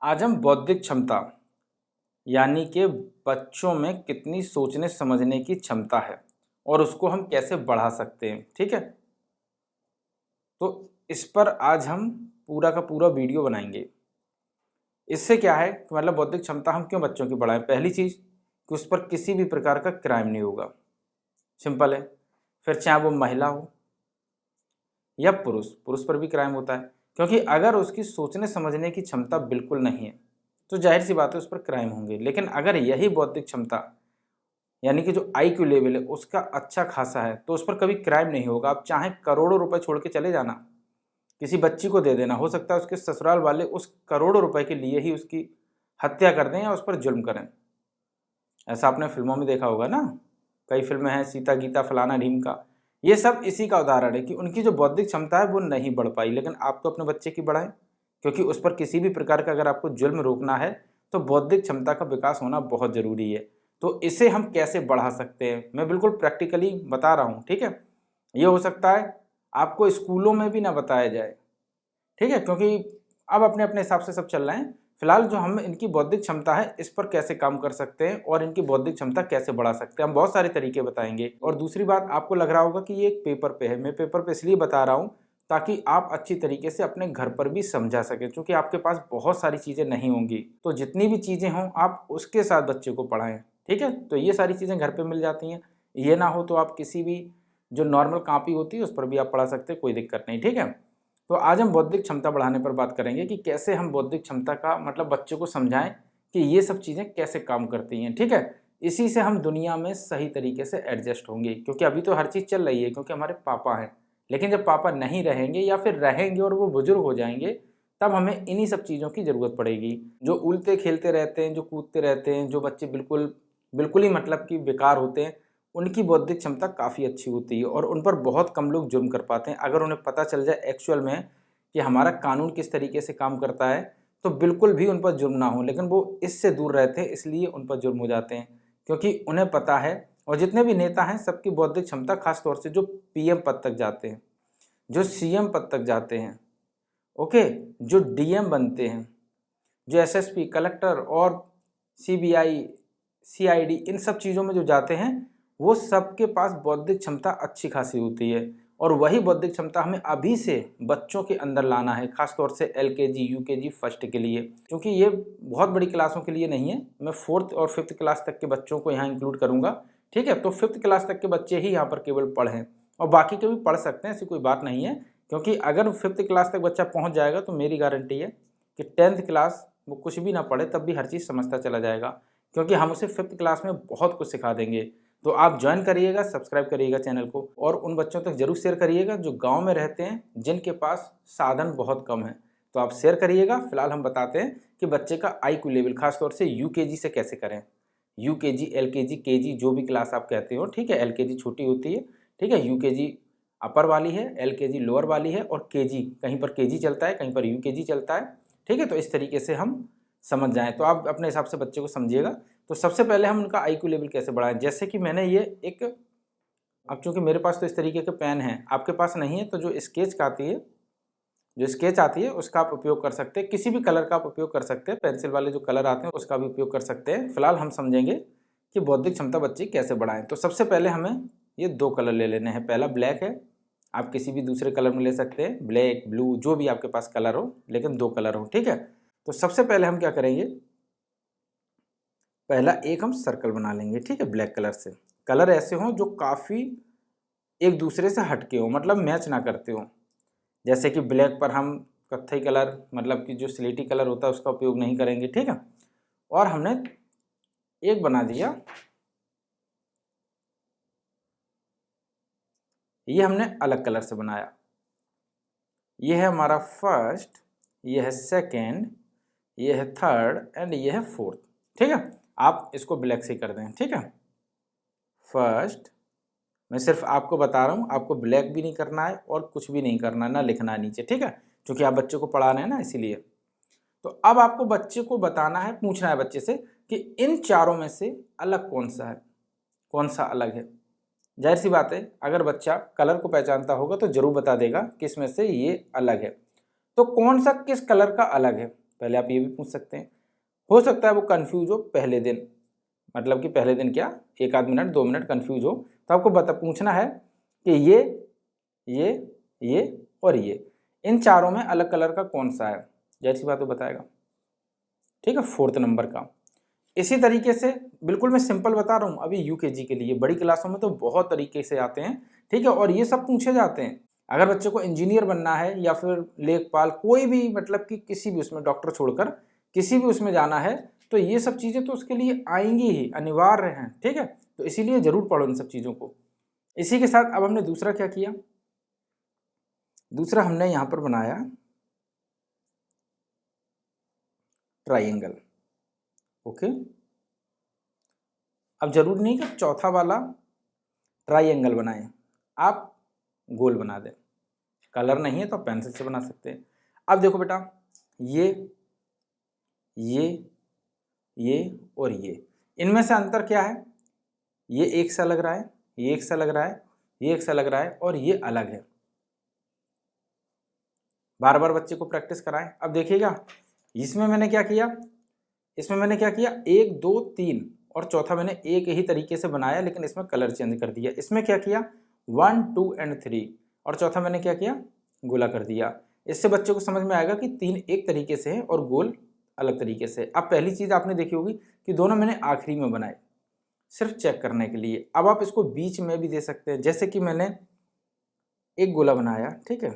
आज हम बौद्धिक क्षमता यानी कि बच्चों में कितनी सोचने समझने की क्षमता है और उसको हम कैसे बढ़ा सकते हैं। ठीक है, तो इस पर आज हम पूरा का पूरा वीडियो बनाएंगे। इससे क्या है कि मतलब बौद्धिक क्षमता हम क्यों बच्चों की बढ़ाएं। पहली चीज़ कि उस पर किसी भी प्रकार का क्राइम नहीं होगा, सिंपल है। फिर चाहे वो महिला हो या पुरुष, पुरुष पर भी क्राइम होता है, क्योंकि अगर उसकी सोचने समझने की क्षमता बिल्कुल नहीं है तो जाहिर सी बात है उस पर क्राइम होंगे। लेकिन अगर यही बौद्धिक क्षमता यानी कि जो IQ लेवल है उसका अच्छा खासा है तो उस पर कभी क्राइम नहीं होगा। आप चाहे करोड़ों रुपए छोड़ के चले जाना, किसी बच्ची को दे देना, हो सकता है उसके ससुराल वाले उस करोड़ों रुपए के लिए ही उसकी हत्या कर दें या उस पर जुल्म करें। ऐसा आपने फिल्मों में देखा होगा ना, कई फिल्में हैं, सीता गीता फलाना ढीमका, ये सब इसी का उदाहरण है कि उनकी जो बौद्धिक क्षमता है वो नहीं बढ़ पाई। लेकिन आप तो अपने बच्चे की बढ़ाएं, क्योंकि उस पर किसी भी प्रकार का अगर आपको जुल्म रोकना है तो बौद्धिक क्षमता का विकास होना बहुत ज़रूरी है। तो इसे हम कैसे बढ़ा सकते हैं मैं बिल्कुल प्रैक्टिकली बता रहा हूँ। ठीक है, ये हो सकता है आपको स्कूलों में भी ना बताया जाए, ठीक है, क्योंकि अब अपने अपने हिसाब से सब चल रहे हैं। फिलहाल जो हम इनकी बौद्धिक क्षमता है इस पर कैसे काम कर सकते हैं और इनकी बौद्धिक क्षमता कैसे बढ़ा सकते हैं, हम बहुत सारे तरीके बताएंगे। और दूसरी बात, आपको लग रहा होगा कि ये एक पेपर पे है, मैं पेपर पे इसलिए बता रहा हूँ ताकि आप अच्छी तरीके से अपने घर पर भी समझा सकें, क्योंकि आपके पास बहुत सारी चीज़ें नहीं होंगी। तो जितनी भी चीज़ें हों आप उसके साथ बच्चे को पढ़ाएं। ठीक है, तो ये सारी चीज़ें घर पर मिल जाती हैं। ये ना हो तो आप किसी भी जो नॉर्मल कॉपी होती है उस पर भी आप पढ़ा सकते हैं, कोई दिक्कत नहीं। ठीक है, तो आज हम बौद्धिक क्षमता बढ़ाने पर बात करेंगे कि कैसे हम बौद्धिक क्षमता का मतलब बच्चों को समझाएं कि ये सब चीज़ें कैसे काम करती हैं। ठीक है, इसी से हम दुनिया में सही तरीके से एडजस्ट होंगे, क्योंकि अभी तो हर चीज़ चल रही है क्योंकि हमारे पापा हैं। लेकिन जब पापा नहीं रहेंगे या फिर रहेंगे और वो बुजुर्ग हो जाएंगे तब हमें इन्हीं सब चीज़ों की ज़रूरत पड़ेगी। जो उलते खेलते रहते हैं, जो कूदते रहते हैं, जो बच्चे बिल्कुल बिल्कुल ही मतलब कि बेकार होते हैं, उनकी बौद्धिक क्षमता काफ़ी अच्छी होती है और उन पर बहुत कम लोग जुर्म कर पाते हैं। अगर उन्हें पता चल जाए एक्चुअल में कि हमारा कानून किस तरीके से काम करता है तो बिल्कुल भी उन पर जुर्म ना हो, लेकिन वो इससे दूर रहते हैं इसलिए उन पर जुर्म हो जाते हैं, क्योंकि उन्हें पता है। और जितने भी नेता हैं सबकी बौद्धिक क्षमता, खास तौर से जो PM पद तक जाते हैं, जो CM पद तक जाते हैं, ओके, जो DM बनते हैं, जो SSP, कलेक्टर और CBI, CID, इन सब चीज़ों में जो जाते हैं वो सबके पास बौद्धिक क्षमता अच्छी खासी होती है। और वही बौद्धिक क्षमता हमें अभी से बच्चों के अंदर लाना है, खास तौर से LKG UKG फर्स्ट के लिए, क्योंकि ये बहुत बड़ी क्लासों के लिए नहीं है। मैं 4th और 5th क्लास तक के बच्चों को यहाँ इंक्लूड करूँगा। ठीक है, तो 5th क्लास तक के बच्चे ही यहाँ पर केवल पढ़ें और बाकी के भी पढ़ सकते हैं, ऐसी कोई बात नहीं है। क्योंकि अगर 5th क्लास तक बच्चा पहुँच जाएगा तो मेरी गारंटी है कि 10th क्लास वो कुछ भी ना पढ़े तब भी हर चीज़ समझता चला जाएगा, क्योंकि हम उसे 5th क्लास में बहुत कुछ सिखा देंगे। तो आप ज्वाइन करिएगा, सब्सक्राइब करिएगा चैनल को और उन बच्चों तक जरूर शेयर करिएगा जो गांव में रहते हैं, जिनके पास साधन बहुत कम है। तो आप शेयर करिएगा। फिलहाल हम बताते हैं कि बच्चे का IQ लेवल खास तौर से UKG से कैसे करें। UKG, LKG, KG, जो भी क्लास आप कहते हो, ठीक है, LKG छोटी होती है, ठीक है, UKG अपर वाली है, LKG लोअर वाली है और KG, कहीं पर KG चलता है, कहीं पर UKG चलता है। ठीक है, तो इस तरीके से हम समझ जाएं तो आप अपने हिसाब से बच्चे को समझिएगा। तो सबसे पहले हम उनका IQ लेवल कैसे बढ़ाएं, जैसे कि मैंने ये एक, अब चूंकि मेरे पास तो इस तरीके के पेन हैं, आपके पास नहीं है तो जो स्केच आती है, जो स्केच आती है उसका आप उपयोग कर सकते हैं, किसी भी कलर का आप उपयोग कर सकते हैं, पेंसिल वाले जो कलर आते हैं उसका भी उपयोग कर सकते हैं। फिलहाल हम समझेंगे कि बौद्धिक क्षमता बच्चे कैसे बढ़ाएं। तो सबसे पहले हमें ये 2 कलर ले लेने हैं। पहला ब्लैक है, आप किसी भी दूसरे कलर में ले सकते हैं, ब्लैक, ब्लू, जो भी आपके पास कलर हो, लेकिन 2 कलर हो। ठीक है, तो सबसे पहले हम क्या करेंगे, पहला एक हम सर्कल बना लेंगे, ठीक है, ब्लैक कलर से। कलर ऐसे हों जो काफ़ी एक दूसरे से हटके हो, मतलब मैच ना करते हो। जैसे कि ब्लैक पर हम कत्थई कलर, मतलब कि जो स्लेटी कलर होता है उसका उपयोग नहीं करेंगे। ठीक है, और हमने एक बना दिया, ये हमने अलग कलर से बनाया। ये है हमारा फर्स्ट, ये है सेकेंड, ये है थर्ड एंड ये है फोर्थ। ठीक है, आप इसको ब्लैक से कर दें। ठीक है, फर्स्ट, मैं सिर्फ आपको बता रहा हूँ, आपको ब्लैक भी नहीं करना है और कुछ भी नहीं करना है, ना लिखना है नीचे। ठीक है, क्योंकि आप बच्चे को पढ़ा रहे हैं ना, इसीलिए। तो अब आपको बच्चे को बताना है, पूछना है बच्चे से कि इन चारों में से अलग कौन सा है, कौन सा अलग है। जाहिर सी बात है अगर बच्चा कलर को पहचानता होगा तो जरूर बता देगा किस में से ये अलग है। तो कौन सा किस कलर का अलग है, पहले आप ये भी पूछ सकते हैं। हो सकता है वो कंफ्यूज हो पहले दिन, मतलब कि पहले दिन क्या, 1 आध मिनट 2 मिनट कंफ्यूज हो, तो आपको पूछना है कि ये और ये, इन चारों में अलग कलर का कौन सा है, जाहिर सी बात वो बताएगा। ठीक है, 4th नंबर का। इसी तरीके से बिल्कुल मैं सिंपल बता रहा हूँ अभी यूकेजी के लिए, बड़ी क्लासों में तो बहुत तरीके से आते हैं। ठीक है, और ये सब पूछे जाते हैं। अगर बच्चे को इंजीनियर बनना है या फिर लेखपाल, कोई भी मतलब कि किसी भी उसमें, डॉक्टर छोड़कर किसी भी उसमें जाना है, तो ये सब चीज़ें तो उसके लिए आएंगी ही, अनिवार्य हैं। ठीक है, तो इसीलिए जरूर पढ़ो इन सब चीज़ों को। इसी के साथ अब हमने दूसरा क्या किया, दूसरा हमने यहाँ पर बनाया ट्राइंगल। ओके, अब जरूरी नहीं कि चौथा वाला ट्राइंगल बनाएं, आप गोल बना दें। कलर नहीं है तो पेंसिल से बना सकते हैं। अब देखो बेटा, ये और ये, इनमें से अंतर क्या है, ये एक सा लग रहा है, ये एक सा लग रहा है, ये एक सा लग रहा है, और ये अलग है। बार बार बच्चे को प्रैक्टिस कराएं। अब देखिएगा, इसमें मैंने क्या किया, 1 2 3, और चौथा मैंने एक ही तरीके से बनाया, लेकिन इसमें कलर चेंज कर दिया। इसमें क्या किया, 1 2 एंड 3, और चौथा मैंने क्या किया, गोला कर दिया। इससे बच्चे को समझ में आएगा कि 3 एक तरीके से है और गोल अलग तरीके से। अब पहली चीज़ आपने देखी होगी कि दोनों मैंने आखिरी में बनाए, सिर्फ चेक करने के लिए। अब आप इसको बीच में भी दे सकते हैं, जैसे कि मैंने एक गोला बनाया, ठीक है,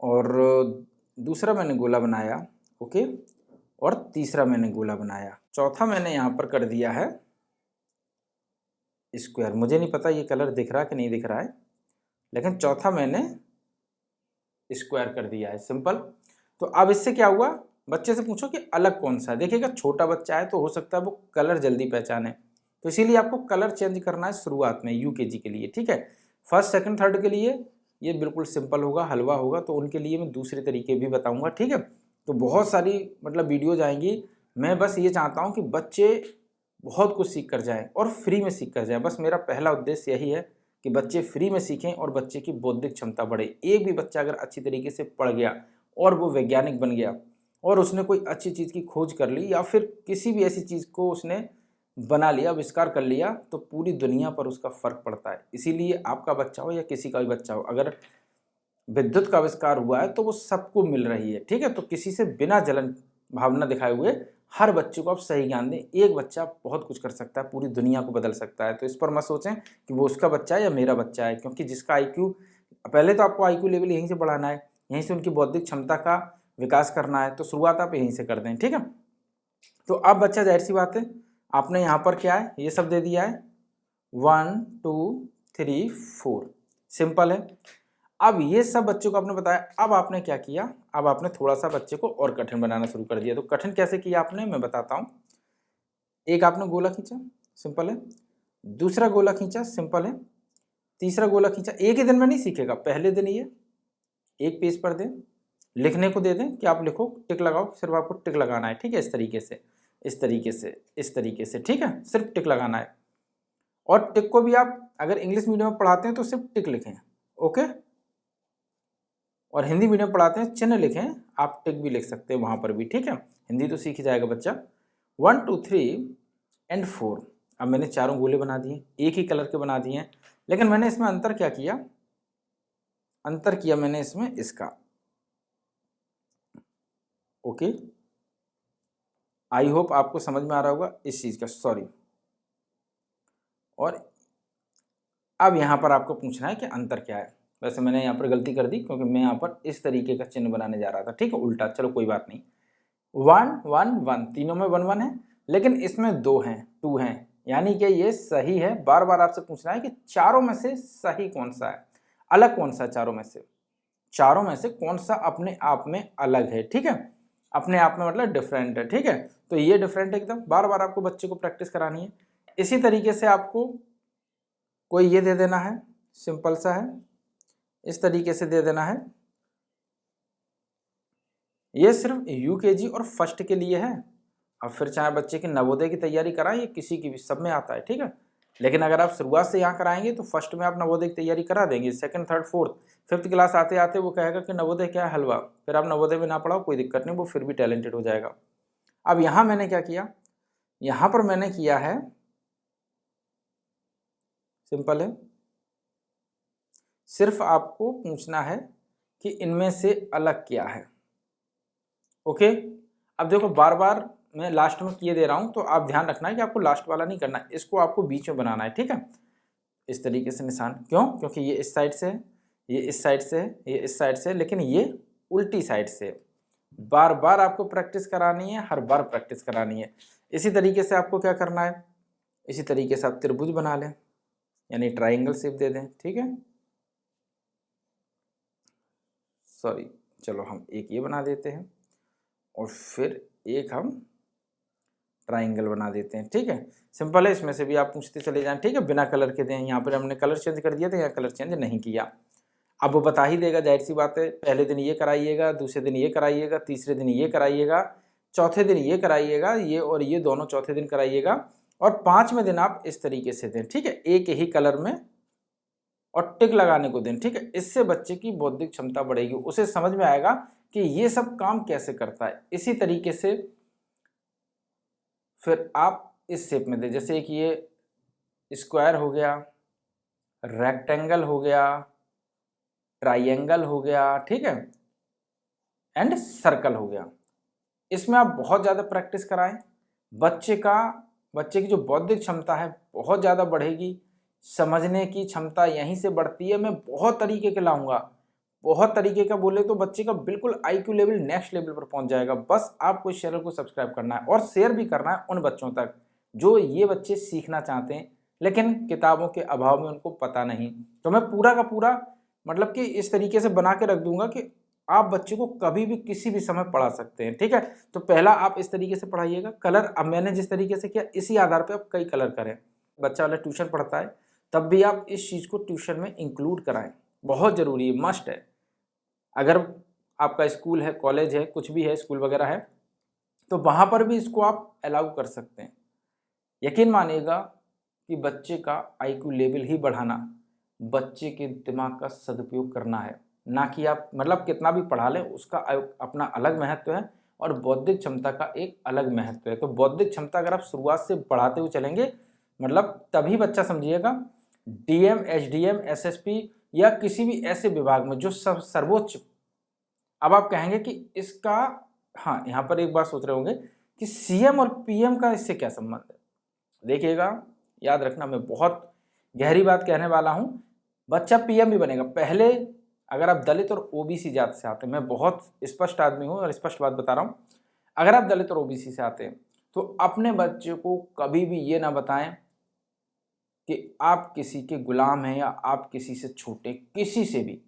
और दूसरा मैंने गोला बनाया, ओके, और तीसरा मैंने गोला बनाया, चौथा मैंने यहाँ पर कर दिया है स्क्वायर। मुझे नहीं पता ये कलर दिख रहा है कि नहीं दिख रहा है, लेकिन चौथा मैंने स्क्वायर कर दिया है, सिंपल। तो अब इससे क्या हुआ, बच्चे से पूछो कि अलग कौन सा है। देखिएगा, छोटा बच्चा है तो हो सकता है वो कलर जल्दी पहचाने, तो इसीलिए आपको कलर चेंज करना है शुरुआत में यूकेजी के लिए। ठीक है, फर्स्ट सेकंड थर्ड के लिए ये बिल्कुल सिंपल होगा, हलवा होगा, तो उनके लिए मैं दूसरे तरीके भी बताऊंगा। ठीक है, तो बहुत सारी मतलब वीडियोज आएंगी। मैं बस ये चाहता हूँ कि बच्चे बहुत कुछ सीख कर जाएँ और फ्री में सीख कर जाएँ। बस मेरा पहला उद्देश्य यही है कि बच्चे फ्री में सीखें और बच्चे की बौद्धिक क्षमता बढ़े। एक भी बच्चा अगर अच्छी तरीके से पढ़ गया और वो वैज्ञानिक बन गया और उसने कोई अच्छी चीज़ की खोज कर ली, या फिर किसी भी ऐसी चीज़ को उसने बना लिया, आविष्कार कर लिया, तो पूरी दुनिया पर उसका फ़र्क पड़ता है। इसीलिए आपका बच्चा हो या किसी का भी बच्चा हो, अगर विद्युत का आविष्कार हुआ है तो वो सबको मिल रही है। ठीक है, तो किसी से बिना जलन भावना दिखाए हुए हर बच्चे को आप सही ज्ञान दें। एक बच्चा बहुत कुछ कर सकता है, पूरी दुनिया को बदल सकता है। तो इस पर मत सोचें कि वो उसका बच्चा है या मेरा बच्चा है, क्योंकि जिसका आईक्यू, पहले तो आपको आईक्यू लेवल यहीं से बढ़ाना है, यहीं से उनकी बौद्धिक क्षमता का विकास करना है, तो शुरुआत आप यहीं से कर दें। ठीक है, तो अब बच्चा, जाहिर सी बात है, आपने यहाँ पर क्या है, ये सब दे दिया है, 1 2 3 4, सिंपल है। अब ये सब बच्चों को आपने बताया, अब आपने क्या किया, अब आपने थोड़ा सा बच्चे को और कठिन बनाना शुरू कर दिया। तो कठिन कैसे किया आपने, मैं बताता हूँ। एक आपने गोला खींचा, सिंपल है, दूसरा गोला खींचा, सिंपल है, तीसरा गोला खींचा। एक ही दिन में नहीं सीखेगा, पहले दिन ये एक पेज पर दें, लिखने को दे दें कि आप लिखो, टिक लगाओ, सिर्फ आपको टिक लगाना है। ठीक है, इस तरीके से, इस तरीके से, इस तरीके से। ठीक है, सिर्फ टिक लगाना है। और टिक को भी आप अगर इंग्लिश मीडियम में पढ़ाते हैं तो सिर्फ टिक लिखें, ओके, और हिंदी मीडियम पढ़ाते हैं चिन्ह लिखें, आप टिक भी लिख सकते हैं वहाँ पर भी। ठीक है, हिंदी तो सीख ही जाएगा बच्चा। 1 2 3 एंड 4, अब मैंने चारों गोले बना दिए, एक ही कलर के बना दिए हैं, लेकिन मैंने इसमें अंतर क्या किया, अंतर किया मैंने इसमें इसका, ओके, आई होप आपको समझ में आ रहा होगा इस चीज़ का, सॉरी। और अब यहाँ पर आपको पूछना है कि अंतर क्या है। वैसे मैंने यहाँ पर गलती कर दी, क्योंकि मैं यहाँ पर इस तरीके का चिन्ह बनाने जा रहा था। ठीक है, उल्टा, चलो कोई बात नहीं। 1 1 1, तीनों में 1 1 है, लेकिन इसमें 2 हैं, 2 हैं, यानी कि ये सही है। बार बार आपसे पूछना है कि चारों में से सही कौन सा है, अलग कौन सा है, चारों में से, चारों में से कौन सा अपने आप में अलग है। ठीक है, अपने आप में मतलब डिफरेंट है। ठीक है, तो ये डिफरेंट एकदम, बार बार आपको बच्चे को प्रैक्टिस करानी है। इसी तरीके से आपको कोई ये दे देना है, सिंपल सा है, इस तरीके से दे देना है। ये सिर्फ यूकेजी और फर्स्ट के लिए है। अब फिर चाहे बच्चे की नवोदय की तैयारी कराएं या किसी की भी, सब में आता है। ठीक है, लेकिन अगर आप शुरुआत से यहाँ कराएंगे तो फर्स्ट में आप नवोदय की तैयारी करा देंगे, second third fourth fifth class आते आते वो कहेगा कि नवोदय क्या है, हलवा। फिर आप नवोदय में ना पढ़ाओ कोई दिक्कत नहीं, वो फिर भी टैलेंटेड हो जाएगा। अब यहाँ मैंने क्या किया, यहाँ पर मैंने किया है सिंपल है, सिर्फ आपको पूछना है कि इनमें से अलग क्या है। ओके, अब देखो बार बार मैं लास्ट में किए दे रहा हूं, तो आप ध्यान रखना है कि आपको लास्ट वाला नहीं करना है, इसको आपको बीच में बनाना है, ठीक है। इस तरीके से निशान, क्यों, क्योंकि ये इस साइड से है, ये इस साइड से है, ये इस साइड से है, लेकिन ये उल्टी साइड से है। बार बार आपको प्रैक्टिस करानी है, हर बार प्रैक्टिस करानी है। इसी तरीके से आपको क्या करना है, इसी तरीके से आप त्रिभुज बना लें, यानी ट्राइंगल शेप दे दें, ठीक है। सॉरी, चलो हम एक ये बना देते हैं और फिर एक हम ट्राइंगल बना देते हैं, ठीक है। सिंपल है, इसमें से भी आप पूछते चले जाएं, ठीक है, बिना कलर के दें। यहाँ पर हमने कलर चेंज कर दिया था, यहाँ कलर चेंज नहीं किया। अब वो बता ही देगा, जाहिर सी बात है, पहले दिन ये कराइएगा, दूसरे दिन ये कराइएगा, तीसरे दिन ये कराइएगा, चौथे दिन ये कराइएगा, ये और ये दोनों चौथे दिन कराइएगा, और पाँचवें दिन आप इस तरीके से दें, ठीक है, एक ही कलर में, और टिक लगाने को दें, ठीक है। इससे बच्चे की बौद्धिक क्षमता बढ़ेगी, उसे समझ में आएगा कि ये सब काम कैसे करता है। इसी तरीके से फिर आप इस शेप में दें, जैसे एक ये स्क्वायर हो गया, रेक्टेंगल हो गया, ट्राइंगल हो गया, ठीक है, एंड सर्कल हो गया। इसमें आप बहुत ज़्यादा प्रैक्टिस कराएं, बच्चे की जो बौद्धिक क्षमता है बहुत ज़्यादा बढ़ेगी, समझने की क्षमता यहीं से बढ़ती है। मैं बहुत तरीके के लाऊंगा, बहुत तरीके का बोले तो बच्चे का बिल्कुल IQ लेवल नेक्स्ट लेवल पर पहुंच जाएगा। बस आपको इस चैनल को सब्सक्राइब करना है और शेयर भी करना है उन बच्चों तक जो ये बच्चे सीखना चाहते हैं, लेकिन किताबों के अभाव में उनको पता नहीं। तो मैं पूरा का पूरा मतलब कि इस तरीके से बना के रख दूंगा कि आप बच्चे को कभी भी किसी भी समय पढ़ा सकते हैं, ठीक है। तो पहला आप इस तरीके से पढ़ाइएगा, कलर अब मैंने जिस तरीके से किया इसी आधार पर आप कई कलर करें। बच्चा वाला ट्यूशन पढ़ता है तब भी आप इस चीज़ को ट्यूशन में इंक्लूड कराएं, बहुत ज़रूरी है, मस्ट है। अगर आपका स्कूल है, कॉलेज है, कुछ भी है, स्कूल वगैरह है, तो वहाँ पर भी इसको आप अलाउ कर सकते हैं। यकीन मानिएगा कि बच्चे का IQ लेवल ही बढ़ाना, बच्चे के दिमाग का सदुपयोग करना है, ना कि आप मतलब कितना भी पढ़ा लें, उसका अपना अलग महत्व है और बौद्धिक क्षमता का एक अलग महत्व है। तो बौद्धिक क्षमता अगर आप शुरुआत से बढ़ाते हुए चलेंगे, मतलब तभी बच्चा समझिएगा DM, SDM, SSP या किसी भी ऐसे विभाग में जो सर्वोच्च। अब आप कहेंगे कि इसका, हाँ यहाँ पर एक बात सोच रहे होंगे कि CM और PM का इससे क्या संबंध है। देखिएगा, याद रखना, मैं बहुत गहरी बात कहने वाला हूँ। बच्चा PM भी बनेगा। पहले अगर आप दलित और OBC जात से आते हैं, मैं बहुत स्पष्ट आदमी हूँ और स्पष्ट बात बता रहा हूँ, अगर आप दलित और OBC से आते हैं तो अपने बच्चे को कभी भी ये ना बताएं कि आप किसी के गुलाम हैं या आप किसी से छोटे, किसी से भी,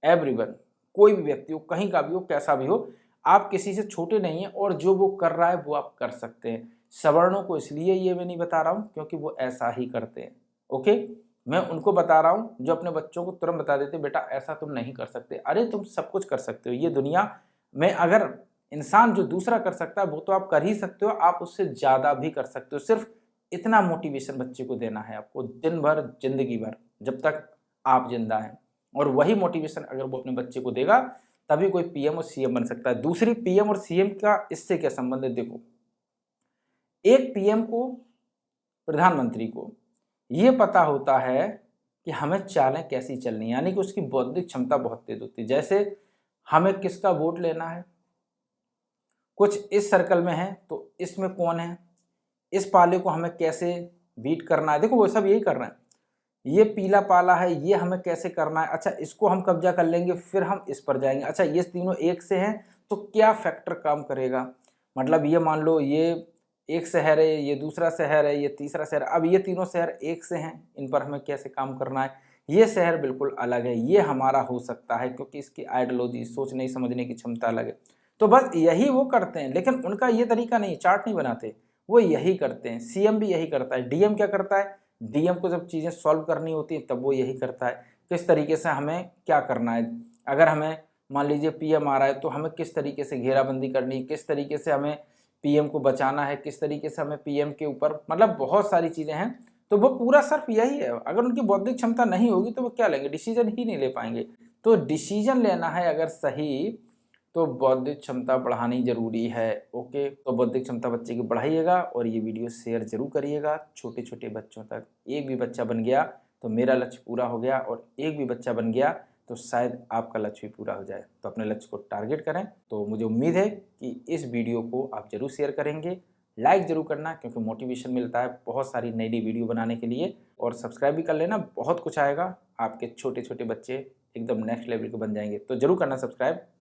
एवरीवन, कोई भी व्यक्ति हो, कहीं का भी हो, कैसा भी हो, आप किसी से छोटे नहीं हैं और जो वो कर रहा है वो आप कर सकते हैं। सवर्णों को इसलिए ये मैं नहीं बता रहा हूँ क्योंकि वो ऐसा ही करते हैं, ओके। मैं उनको बता रहा हूँ जो अपने बच्चों को तुरंत बता देते, बेटा ऐसा तुम नहीं कर सकते। अरे तुम सब कुछ कर सकते हो, ये दुनिया में अगर इंसान जो दूसरा कर सकता है वो तो आप कर ही सकते हो, आप उससे ज़्यादा भी कर सकते हो। सिर्फ इतना मोटिवेशन बच्चे को देना है आपको, दिन भर, जिंदगी भर, जब तक आप जिंदा हैं। और वही मोटिवेशन अगर वो अपने बच्चे को देगा तभी कोई PM और CM बन सकता है। दूसरी, PM और CM का इससे क्या संबंध है, देखो, एक PM को, प्रधानमंत्री को ये पता होता है कि हमें चालें कैसी चलनी है, यानी कि उसकी बौद्धिक क्षमता बहुत तेज होती है। जैसे हमें किसका वोट लेना है, कुछ इस सर्कल में है तो इसमें कौन है, इस पाले को हमें कैसे बीट करना है, देखो वो सब यही कर रहे हैं। ये पीला पाला है, ये हमें कैसे करना है, अच्छा इसको हम कब्जा कर लेंगे, फिर हम इस पर जाएंगे, अच्छा ये तीनों एक से हैं तो क्या फैक्टर काम करेगा। मतलब ये मान लो ये एक शहर है, ये दूसरा शहर है, ये तीसरा शहर, अब ये तीनों शहर एक से हैं, इन पर हमें कैसे काम करना है। ये शहर बिल्कुल अलग है, ये हमारा हो सकता है क्योंकि इसकी आइडियोलॉजी, सोचने समझने की क्षमता अलग है। तो बस यही वो करते हैं, लेकिन उनका ये तरीका नहीं, चार्ट नहीं बनाते, वो यही करते हैं। CM भी यही करता है। DM क्या करता है, DM को जब चीज़ें सॉल्व करनी होती हैं तब वो यही करता है, किस तरीके से हमें क्या करना है। अगर हमें मान लीजिए PM आ रहा है तो हमें किस तरीके से घेराबंदी करनी है, किस तरीके से हमें PM को बचाना है, किस तरीके से हमें PM के ऊपर, मतलब बहुत सारी चीज़ें हैं तो वो पूरा सिर्फ यही है, अगर उनकी बौद्धिक क्षमता नहीं होगी तो वो क्या लेंगे, डिसीजन ही नहीं ले पाएंगे। तो डिसीजन लेना है अगर सही, तो बौद्धिक क्षमता बढ़ानी जरूरी है। ओके, तो बौद्धिक क्षमता बच्चे की बढ़ाइएगा और ये वीडियो शेयर जरूर करिएगा छोटे छोटे बच्चों तक। एक भी बच्चा बन गया तो मेरा लक्ष्य पूरा हो गया, और एक भी बच्चा बन गया तो शायद आपका लक्ष्य भी पूरा हो जाए। तो अपने लक्ष्य को टारगेट करें। तो मुझे उम्मीद है कि इस वीडियो को आप जरूर शेयर करेंगे, लाइक जरूर करना, क्योंकि मोटिवेशन मिलता है बहुत सारी नई नई वीडियो बनाने के लिए। और सब्सक्राइब भी कर लेना, बहुत कुछ आएगा, आपके छोटे छोटे बच्चे एकदम नेक्स्ट लेवल के बन जाएंगे। तो जरूर करना सब्सक्राइब।